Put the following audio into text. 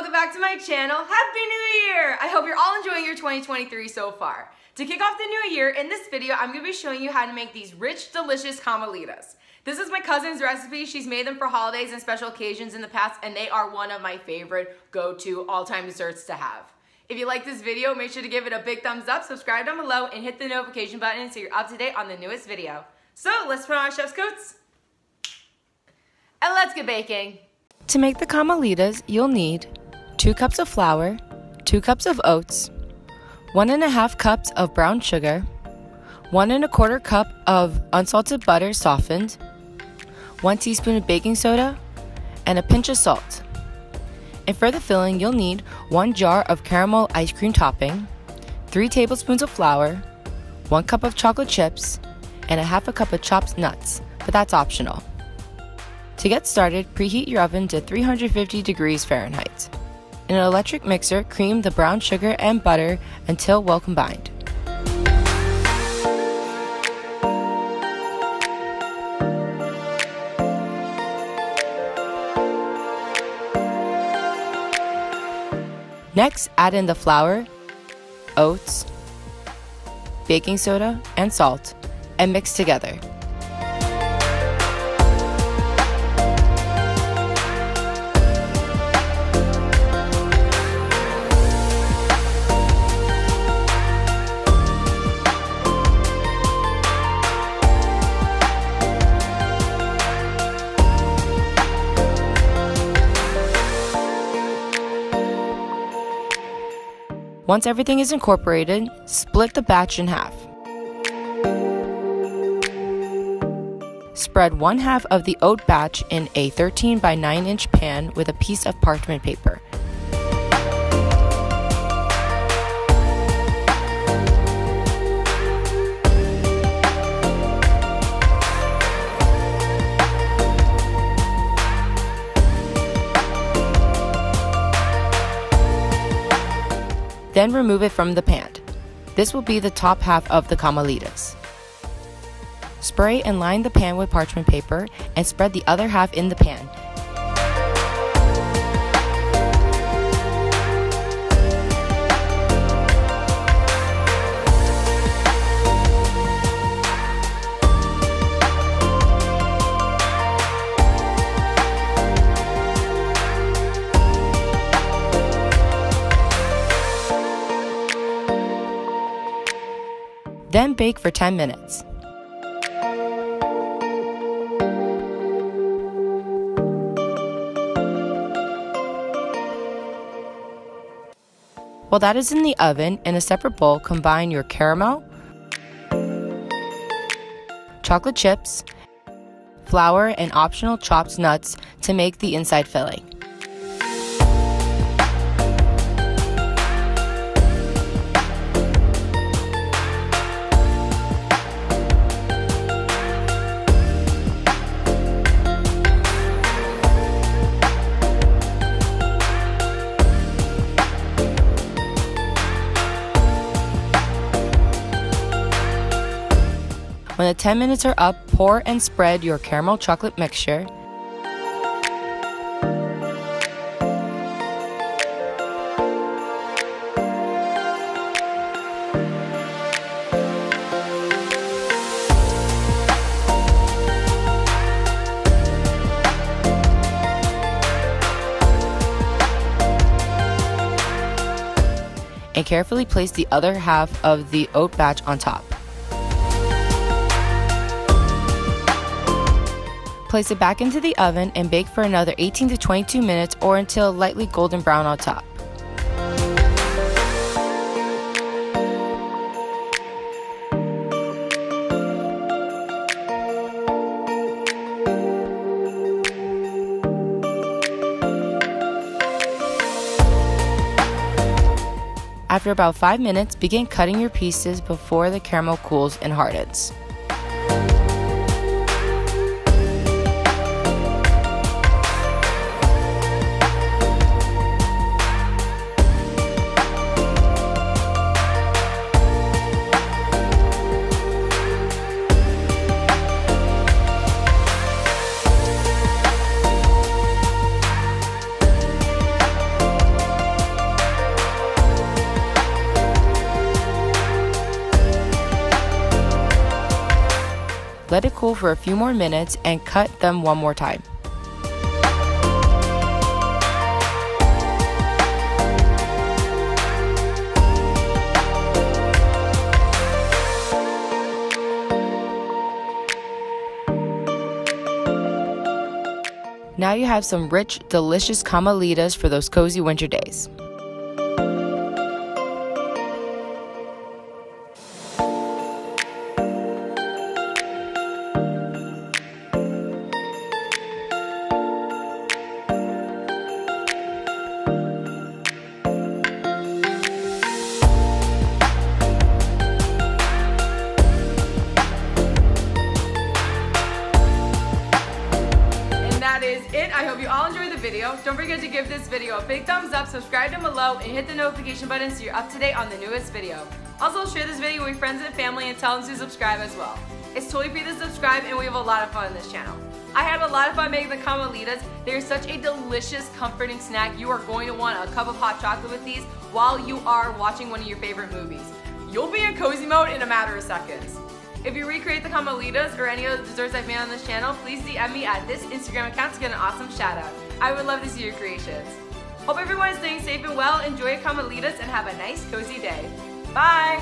welcome back to my channel. Happy New Year! I hope you're all enjoying your 2023 so far. To kick off the new year, in this video, I'm going to be showing you how to make these rich, delicious Carmelitas. This is my cousin's recipe. She's made them for holidays and special occasions in the past, and they are one of my favorite go-to all-time desserts to have. If you like this video, make sure to give it a big thumbs up, subscribe down below, and hit the notification button so you're up to date on the newest video. So let's put on our chef's coats, and let's get baking. To make the Carmelitas, you'll need 2 cups of flour, 2 cups of oats, 1½ cups of brown sugar, 1¼ cup of unsalted butter softened, 1 teaspoon of baking soda, and a pinch of salt. And for the filling, you'll need 1 jar of caramel ice cream topping, 3 tablespoons of flour, 1 cup of chocolate chips, and ½ cup of chopped nuts, but that's optional. To get started, preheat your oven to 350 degrees Fahrenheit. In an electric mixer, cream the brown sugar and butter until well combined. Next, add in the flour, oats, baking soda, and salt, and mix together. Once everything is incorporated, split the batch in half. Spread 1/2 of the oat batch in a 13 by 9 inch pan with a piece of parchment paper. Then remove it from the pan. This will be the top half of the Carmelitas. Spray and line the pan with parchment paper and spread the other half in the pan. Then bake for 10 minutes. While that is in the oven, in a separate bowl, combine your caramel, chocolate chips, flour, and optional chopped nuts to make the inside filling. When the 10 minutes are up, pour and spread your caramel chocolate mixture. And carefully place the other half of the oat batch on top. Place it back into the oven and bake for another 18 to 22 minutes or until lightly golden brown on top. After about 5 minutes, begin cutting your pieces before the caramel cools and hardens. let it cool for a few more minutes, and cut them one more time. Now you have some rich, delicious Carmelitas for those cozy winter days. That is it. I hope you all enjoyed the video. Don't forget to give this video a big thumbs up, subscribe down below, and hit the notification button so you're up to date on the newest video. Also, share this video with friends and family and tell them to subscribe as well. It's totally free to subscribe, and we have a lot of fun on this channel. I had a lot of fun making the Carmelitas. They're such a delicious, comforting snack. You are going to want a cup of hot chocolate with these while you are watching one of your favorite movies. You'll be in cozy mode in a matter of seconds. If you recreate the Carmelitas or any other desserts I've made on this channel, please DM me at this Instagram account to get an awesome shout out. I would love to see your creations. Hope everyone is staying safe and well, enjoy your Carmelitas, and have a nice cozy day. Bye!